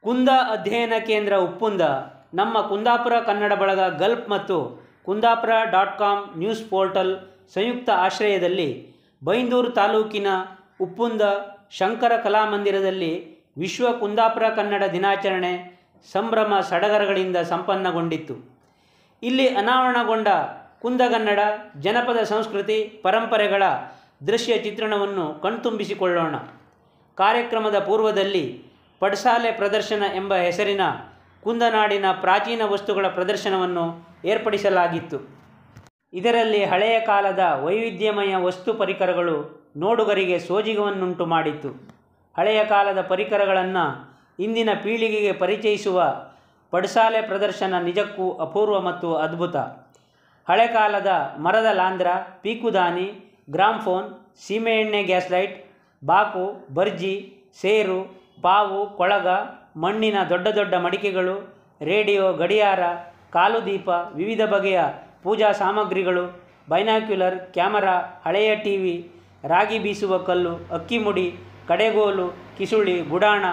ಕುಂದ ಅಧ್ಯಯನ ಕೇಂದ್ರ ಉಪ್ಪುಂದ, ನಮ್ಮ ಕುಂದಾಪುರ ಕನ್ನಡ ಬಳಗ ಗಲ್ಫ್ ಮತ್ತು ಕುಂದಾಪುರ.com ನ್ಯೂಸ್ ಪೋರ್ಟಲ್ ಸಂಯುಕ್ತ ಆಶ್ರಯದಲ್ಲಿ ಬೈಂದೂರು ತಾಲೂಕಿನ ಉಪ್ಪುಂದ ಶಂಕರ ಕಲಾಮಂದಿರದಲ್ಲಿ ವಿಶ್ವ ಕುಂದಾಪುರ ಕನ್ನಡ ದಿನಾಚರಣೆ ಸಂಭ್ರಮ ಸಡಗರಗಳಿಂದ ಸಂಪನ್ನಗೊಂಡಿತ್ತು. ಇಲ್ಲಿ ಅನಾವರಣಗೊಂಡ ಕುಂದಗನ್ನಡ ಜನಪದ ಸಂಸ್ಕೃತಿ ಪರಂಪರೆಗಳ ದೃಶ್ಯ ಚಿತ್ರಣವನ್ನು ಕಣ್ತುಂಬಿಸಿಕೊಳ್ಳೋಣ. ಕಾರ್ಯಕ್ರಮದ ಪೂರ್ವದಲ್ಲಿ ಪಡ್ಸಾಲೆ ಪ್ರದರ್ಶನ ಎಂಬ ಹೆಸರಿನ ಕುಂದನಾಡಿನ ಪ್ರಾಚೀನ ವಸ್ತುಗಳ ಪ್ರದರ್ಶನವನ್ನು ಏರ್ಪಡಿಸಲಾಗಿತ್ತು. ಇದರಲ್ಲಿ ಹಳೆಯ ಕಾಲದ ವೈವಿಧ್ಯಮಯ ವಸ್ತು ಪರಿಕರಗಳು ನೋಡುಗರಿಗೆ ಸೋಜಿಗವನ್ನುಂಟು ಮಾಡಿತ್ತು. ಹಳೆಯ ಕಾಲದ ಪರಿಕರಗಳನ್ನು ಇಂದಿನ ಪೀಳಿಗೆಗೆ ಪರಿಚಯಿಸುವ ಪಡ್ಸಾಲೆ ಪ್ರದರ್ಶನ ನಿಜಕ್ಕೂ ಅಪೂರ್ವ ಮತ್ತು ಅದ್ಭುತ. ಹಳೆ ಕಾಲದ ಮರದ ಲಾಂದ್ರ, ಪೀಕುದಾನಿ, ಗ್ರಾಮ್ಫೋನ್, ಸೀಮೆಎಣ್ಣೆ ಗ್ಯಾಸ್ ಲೈಟ್, ಬಾಕು, ಬರ್ಜಿ, ಸೇರು, ಪಾವು, ಕೊಳಗ, ಮಣ್ಣಿನ ದೊಡ್ಡ ದೊಡ್ಡ ಮಡಿಕೆಗಳು, ರೇಡಿಯೋ, ಗಡಿಯಾರ, ಕಾಲುದೀಪ, ವಿವಿಧ ಬಗೆಯ ಪೂಜಾ ಸಾಮಗ್ರಿಗಳು, ಬೈನಾಕ್ಯುಲರ್, ಕ್ಯಾಮರಾ, ಹಳೆಯ ಟಿವಿ, ರಾಗಿ ಬೀಸುವ ಕಲ್ಲು, ಅಕ್ಕಿಮುಡಿ, ಕಡೆಗೋಲು, ಕಿಸುಳಿ, ಗುಡಾಣ,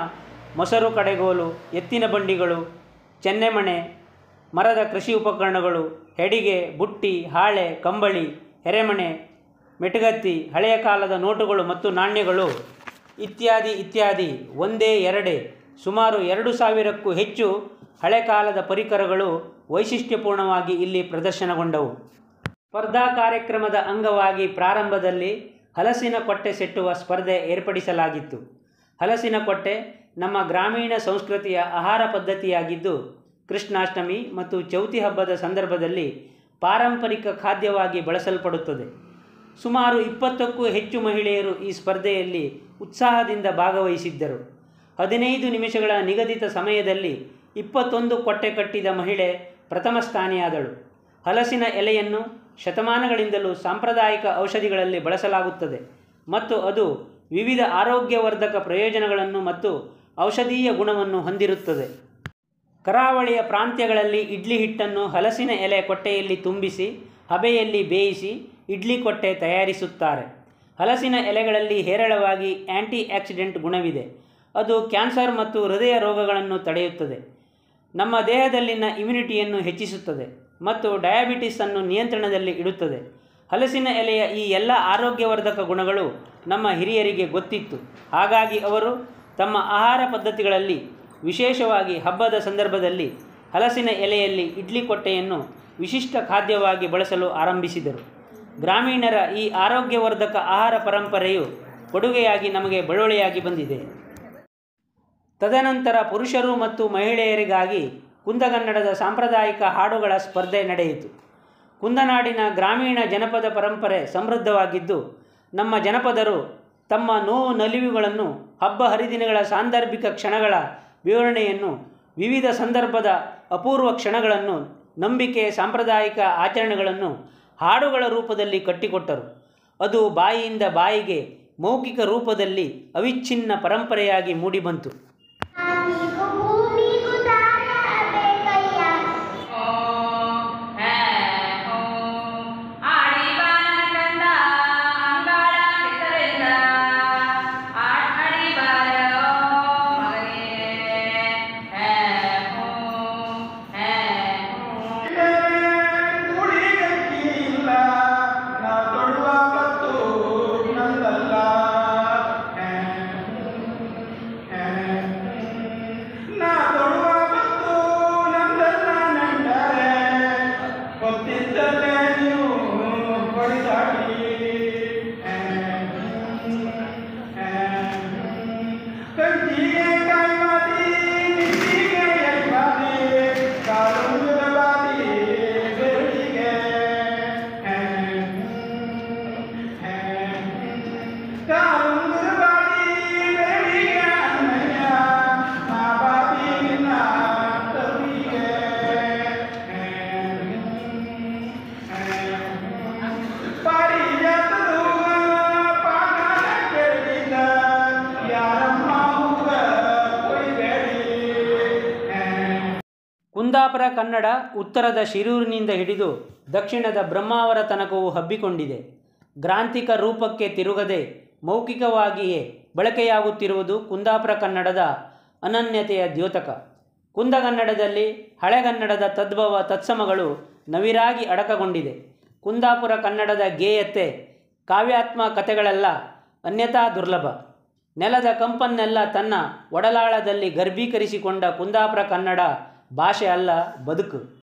ಮೊಸರು ಕಡೆಗೋಲು, ಎತ್ತಿನ ಬಂಡಿಗಳು, ಚೆನ್ನೆಮಣೆ, ಮರದ ಕೃಷಿ ಉಪಕರಣಗಳು, ಹೆಡಿಗೆ, ಬುಟ್ಟಿ, ಹಾಳೆ, ಕಂಬಳಿ, ಹೆರೆಮಣೆ, ಮೆಟಗತ್ತಿ, ಹಳೆಯ ಕಾಲದ ನೋಟುಗಳು ಮತ್ತು ನಾಣ್ಯಗಳು ಇತ್ಯಾದಿ ಇತ್ಯಾದಿ ಒಂದೇ ಎರಡೇ ಸುಮಾರು 2000ಕ್ಕೂ ಹೆಚ್ಚು ಹಳೆ ಕಾಲದ ಪರಿಕರಗಳು ವೈಶಿಷ್ಟ್ಯಪೂರ್ಣವಾಗಿ ಇಲ್ಲಿ ಪ್ರದರ್ಶನಗೊಂಡವು. ಸ್ಪರ್ಧಾ ಕಾರ್ಯಕ್ರಮದ ಅಂಗವಾಗಿ ಪ್ರಾರಂಭದಲ್ಲಿ ಹಲಸಿನ ಕೊಟ್ಟೆ ಸೆಟ್ಟುವ ಸ್ಪರ್ಧೆ ಏರ್ಪಡಿಸಲಾಗಿತ್ತು. ಹಲಸಿನ ಕೊಟ್ಟೆ ನಮ್ಮ ಗ್ರಾಮೀಣ ಸಂಸ್ಕೃತಿಯ ಆಹಾರ ಪದ್ಧತಿಯಾಗಿದ್ದು, ಕೃಷ್ಣಾಷ್ಟಮಿ ಮತ್ತು ಚೌತಿ ಹಬ್ಬದ ಸಂದರ್ಭದಲ್ಲಿ ಪಾರಂಪರಿಕ ಖಾದ್ಯವಾಗಿ ಬಳಸಲ್ಪಡುತ್ತದೆ. ಸುಮಾರು 20ಕ್ಕೂ ಹೆಚ್ಚು ಮಹಿಳೆಯರು ಈ ಸ್ಪರ್ಧೆಯಲ್ಲಿ ಉತ್ಸಾಹದಿಂದ ಭಾಗವಹಿಸಿದ್ದರು. 15 ನಿಮಿಷಗಳ ನಿಗದಿತ ಸಮಯದಲ್ಲಿ 21 ಕೊಟ್ಟೆ ಕಟ್ಟಿದ ಮಹಿಳೆ ಪ್ರಥಮ ಸ್ಥಾನಿಯಾದಳು. ಹಲಸಿನ ಎಲೆಯನ್ನು ಶತಮಾನಗಳಿಂದಲೂ ಸಾಂಪ್ರದಾಯಿಕ ಔಷಧಿಗಳಲ್ಲಿ ಬಳಸಲಾಗುತ್ತದೆ ಮತ್ತು ಅದು ವಿವಿಧ ಆರೋಗ್ಯವರ್ಧಕ ಪ್ರಯೋಜನಗಳನ್ನು ಮತ್ತು ಔಷಧೀಯ ಗುಣವನ್ನು ಹೊಂದಿರುತ್ತದೆ. ಕರಾವಳಿಯ ಪ್ರಾಂತ್ಯಗಳಲ್ಲಿ ಇಡ್ಲಿ ಹಿಟ್ಟನ್ನು ಹಲಸಿನ ಎಲೆ ಕೊಟ್ಟೆಯಲ್ಲಿ ತುಂಬಿಸಿ ಹಬೆಯಲ್ಲಿ ಬೇಯಿಸಿ ಇಡ್ಲಿ ಕೊಟ್ಟೆ ತಯಾರಿಸುತ್ತಾರೆ. ಹಲಸಿನ ಎಲೆಗಳಲ್ಲಿ ಹೇರಳವಾಗಿ ಆ್ಯಂಟಿ ಆಕ್ಸಿಡೆಂಟ್ ಗುಣವಿದೆ. ಅದು ಕ್ಯಾನ್ಸರ್ ಮತ್ತು ಹೃದಯ ರೋಗಗಳನ್ನು ತಡೆಯುತ್ತದೆ, ನಮ್ಮ ದೇಹದಲ್ಲಿನ ಇಮ್ಯುನಿಟಿಯನ್ನು ಹೆಚ್ಚಿಸುತ್ತದೆ ಮತ್ತು ಡಯಾಬಿಟಿಸನ್ನು ನಿಯಂತ್ರಣದಲ್ಲಿ ಇಡುತ್ತದೆ. ಹಲಸಿನ ಎಲೆಯ ಈ ಎಲ್ಲ ಆರೋಗ್ಯವರ್ಧಕ ಗುಣಗಳು ನಮ್ಮ ಹಿರಿಯರಿಗೆ ಗೊತ್ತಿತ್ತು. ಹಾಗಾಗಿ ಅವರು ತಮ್ಮ ಆಹಾರ ಪದ್ಧತಿಗಳಲ್ಲಿ ವಿಶೇಷವಾಗಿ ಹಬ್ಬದ ಸಂದರ್ಭದಲ್ಲಿ ಹಲಸಿನ ಎಲೆಯಲ್ಲಿ ಇಡ್ಲಿ ಕೊಟ್ಟೆಯನ್ನು ವಿಶಿಷ್ಟ ಖಾದ್ಯವಾಗಿ ಬಳಸಲು ಆರಂಭಿಸಿದರು. ಗ್ರಾಮೀಣರ ಈ ಆರೋಗ್ಯವರ್ಧಕ ಆಹಾರ ಪರಂಪರೆಯು ಕೊಡುಗೆಯಾಗಿ ನಮಗೆ ಬಳುವಳಿಯಾಗಿ ಬಂದಿದೆ. ತದನಂತರ ಪುರುಷರು ಮತ್ತು ಮಹಿಳೆಯರಿಗಾಗಿ ಕುಂದಗನ್ನಡದ ಸಾಂಪ್ರದಾಯಿಕ ಹಾಡುಗಳ ಸ್ಪರ್ಧೆ ನಡೆಯಿತು. ಕುಂದನಾಡಿನ ಗ್ರಾಮೀಣ ಜನಪದ ಪರಂಪರೆ ಸಮೃದ್ಧವಾಗಿದ್ದು, ನಮ್ಮ ಜನಪದರು ತಮ್ಮ ನೋವು ನಲಿವುಗಳನ್ನು, ಹಬ್ಬ ಹರಿದಿನಗಳ ಸಾಂದರ್ಭಿಕ ಕ್ಷಣಗಳ ವಿವರಣೆಯನ್ನು, ವಿವಿಧ ಸಂದರ್ಭದ ಅಪೂರ್ವ ಕ್ಷಣಗಳನ್ನು, ನಂಬಿಕೆ, ಸಾಂಪ್ರದಾಯಿಕ ಆಚರಣೆಗಳನ್ನು ಹಾಡುಗಳ ರೂಪದಲ್ಲಿ ಕಟ್ಟಿಕೊಟ್ಟರು. ಅದು ಬಾಯಿಯಿಂದ ಬಾಯಿಗೆ ಮೌಖಿಕ ರೂಪದಲ್ಲಿ ಅವಿಚ್ಛಿನ್ನ ಪರಂಪರೆಯಾಗಿ ಮೂಡಿಬಂತು. ಕುಂದಾಪುರ ಕನ್ನಡ ಉತ್ತರದ ಶಿರೂರಿನಿಂದ ಹಿಡಿದು ದಕ್ಷಿಣದ ಬ್ರಹ್ಮಾವರ ತನಕವೂ ಹಬ್ಬಿಕೊಂಡಿದೆ. ಗ್ರಾಂಥಿಕ ರೂಪಕ್ಕೆ ತಿರುಗದೆ ಮೌಖಿಕವಾಗಿಯೇ ಬಳಕೆಯಾಗುತ್ತಿರುವುದು ಕುಂದಾಪುರ ಕನ್ನಡದ ಅನನ್ಯತೆಯ ದ್ಯೋತಕ. ಕುಂದಗನ್ನಡದಲ್ಲಿ ಹಳೆಗನ್ನಡದ ತದ್ಭವ ತತ್ಸಮಗಳು ನವಿರಾಗಿ ಅಡಕಗೊಂಡಿದೆ. ಕುಂದಾಪುರ ಕನ್ನಡದ ಗೇಯತೆ ಕಾವ್ಯಾತ್ಮ ಕಥೆಗಳೆಲ್ಲ ಅನ್ಯಥಾ ದುರ್ಲಭ. ನೆಲದ ಕಂಪನ್ನೆಲ್ಲ ತನ್ನ ಒಡಲಾಳದಲ್ಲಿ ಗರ್ಭೀಕರಿಸಿಕೊಂಡ ಕುಂದಾಪುರ ಕನ್ನಡ ಭಾಷೆ ಅಲ್ಲ, ಬದುಕು.